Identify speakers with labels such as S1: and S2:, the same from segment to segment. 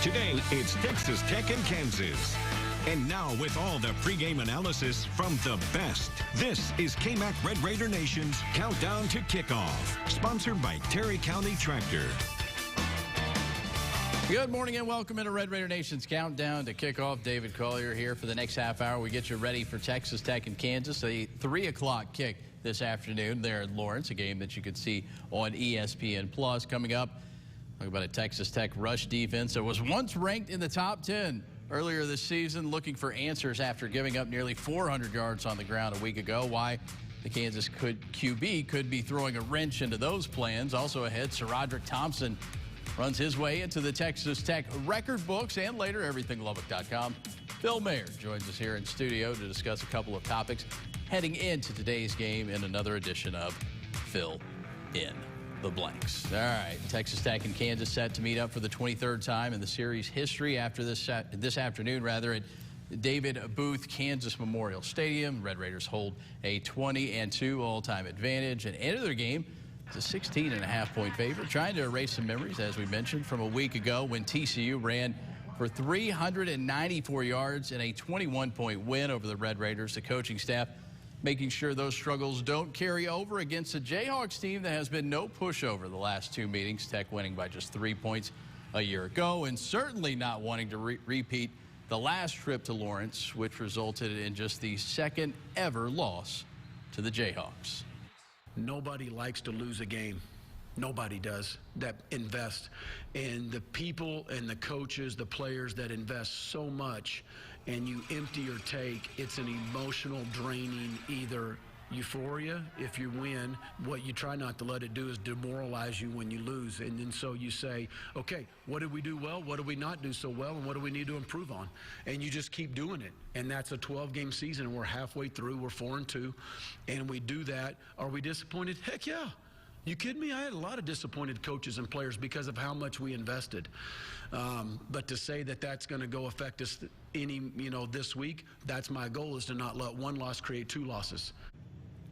S1: Today, it's Texas Tech and Kansas. And now, with all the pregame analysis from the best, this is KMAC Red Raider Nation's Countdown to Kickoff, sponsored by Terry County Tractor.
S2: Good morning and welcome into Red Raider Nation's Countdown to Kickoff. David Collier here for the next half hour. We get you ready for Texas Tech and Kansas, a 3 o'clock kick this afternoon there in Lawrence, a game that you could see on ESPN+. Coming up, talk about a Texas Tech rush defense that was once ranked in the top 10 earlier this season, looking for answers after giving up nearly 400 yards on the ground a week ago. Why the Kansas QB could be throwing a wrench into those plans. Also ahead, SaRodorick Thompson runs his way into the Texas Tech record books, and later, everythinglubbock.com. Phil Mayer joins us here in studio to discuss a couple of topics heading into today's game in another edition of Fill in the Blanks. All right, Texas Tech and Kansas set to meet up for the 23rd time in the series history after this afternoon, at David Booth Kansas Memorial Stadium. Red Raiders hold a 20-2 all-time advantage and enter their game as a 16.5-point favorite, trying to erase some memories, as we mentioned, from a week ago when TCU ran for 394 yards in a 21-point win over the Red Raiders. The coaching staff making sure those struggles don't carry over against a Jayhawks team that has been no pushover the last two meetings. Tech winning by just 3 points a year ago, and certainly not wanting to repeat the last trip to Lawrence, which resulted in just the second ever loss to the Jayhawks.
S3: Nobody likes to lose a game. Nobody does that invest. And the people and the coaches, the players that invest so much, and you empty your tank, it's an emotional draining either euphoria if you win. What you try not to let it do is demoralize you when you lose. And then so you say, okay, what did we do well? What did we not do so well? And what do we need to improve on? And you just keep doing it. And that's a 12-game season. We're halfway through. We're 4-2. And we do that. Are we disappointed? Heck yeah. You kidding me? I had a lot of disappointed coaches and players because of how much we invested. But to say that that's going to go affect us this week, that's my goal, is to not let one loss create two losses.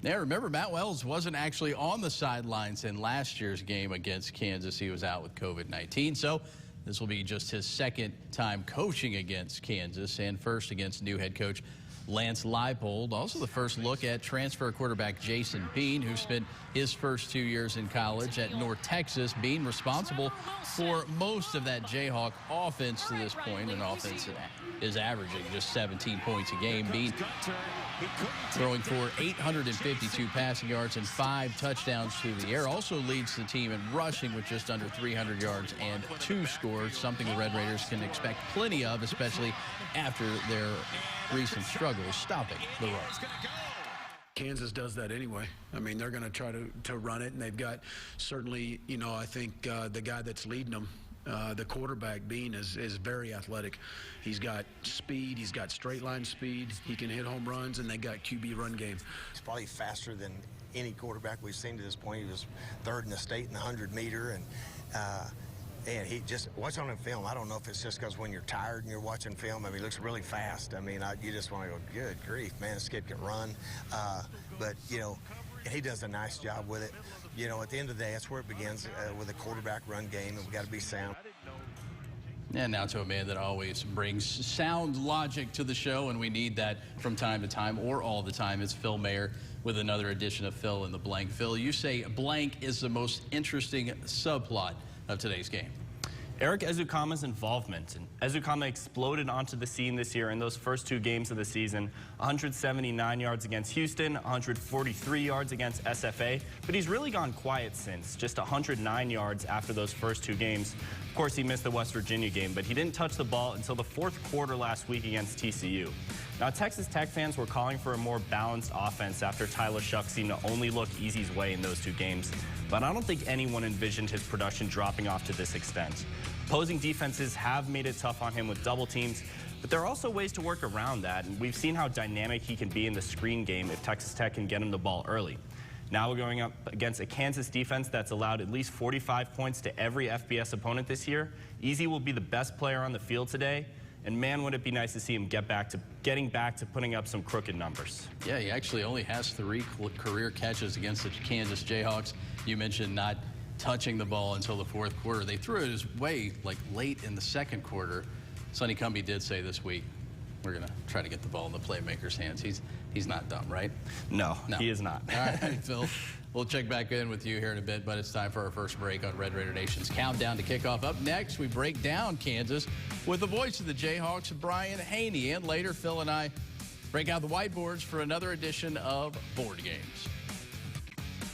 S2: Yeah, remember, Matt Wells wasn't actually on the sidelines in last year's game against Kansas. He was out with COVID-19, so this will be just his second time coaching against Kansas and first against new head coach Lance Leipold. Also the first look at transfer quarterback Jason Bean, who spent his first 2 years in college at North Texas. Bean responsible for most of that Jayhawk offense to this point, an offense that is averaging just 17 points a game. Bean throwing for 852 passing yards and 5 touchdowns through the air. Also leads the team in rushing with just under 300 yards and 2 scores, something the Red Raiders can expect plenty of, especially after their recent struggles stopping the run.
S3: Kansas does that anyway. I mean, they're going to try to run it, and they've got certainly, I think the guy that's leading them, the quarterback, Bean, is very athletic. He's got speed. He's got straight line speed. He can hit home runs, and they got QB run game.
S4: He's probably faster than any quarterback we've seen to this point. He was third in the state in the 100-meter, and he just, watch on him film. I don't know if it's just because when you're tired and you're watching film, I mean, he looks really fast. I mean, you just want to go, good grief, man, this kid can run. But he does a nice job with it. At the end of the day, that's where it begins, with a quarterback run game, and we've got to be sound.
S2: And now to a man that always brings sound logic to the show, and we need that from time to time or all the time. It's Phil Mayer with another edition of Fill in the Blank. Phil, you say blank is the most interesting subplot of today's game.
S5: Eric Ezukanma's involvement. And Ezukanma exploded onto the scene this year in those first 2 games of the season. 179 yards against Houston, 143 yards against SFA. But he's really gone quiet since, just 109 yards after those first 2 games. Of course, he missed the West Virginia game, but he didn't touch the ball until the 4th quarter last week against TCU. Now, Texas Tech fans were calling for a more balanced offense after Tyler Shuck seemed to only look Easy's way in those 2 games. But I don't think anyone envisioned his production dropping off to this extent. Opposing defenses have made it tough on him with double teams, but there are also ways to work around that, and we've seen how dynamic he can be in the screen game if Texas Tech can get him the ball early. Now we're going up against a Kansas defense that's allowed at least 45 points to every FBS opponent this year. Easy will be the best player on the field today, and man, would it be nice to see him getting back to putting up some crooked numbers.
S2: Yeah, he actually only has 3 career catches against the Kansas Jayhawks. You mentioned not touching the ball until the fourth quarter. They threw it his way like late in the second quarter. Sonny Cumbie did say this week, we're going to try to get the ball in the playmaker's hands. He's not dumb, right?
S5: No, he is not.
S2: All right, Phil. We'll check back in with you here in a bit, but it's time for our first break on Red Raider Nation's Countdown to Kickoff. Up next, we break down Kansas with the voice of the Jayhawks, Brian Haney. And later, Phil and I break out the whiteboards for another edition of Board Games.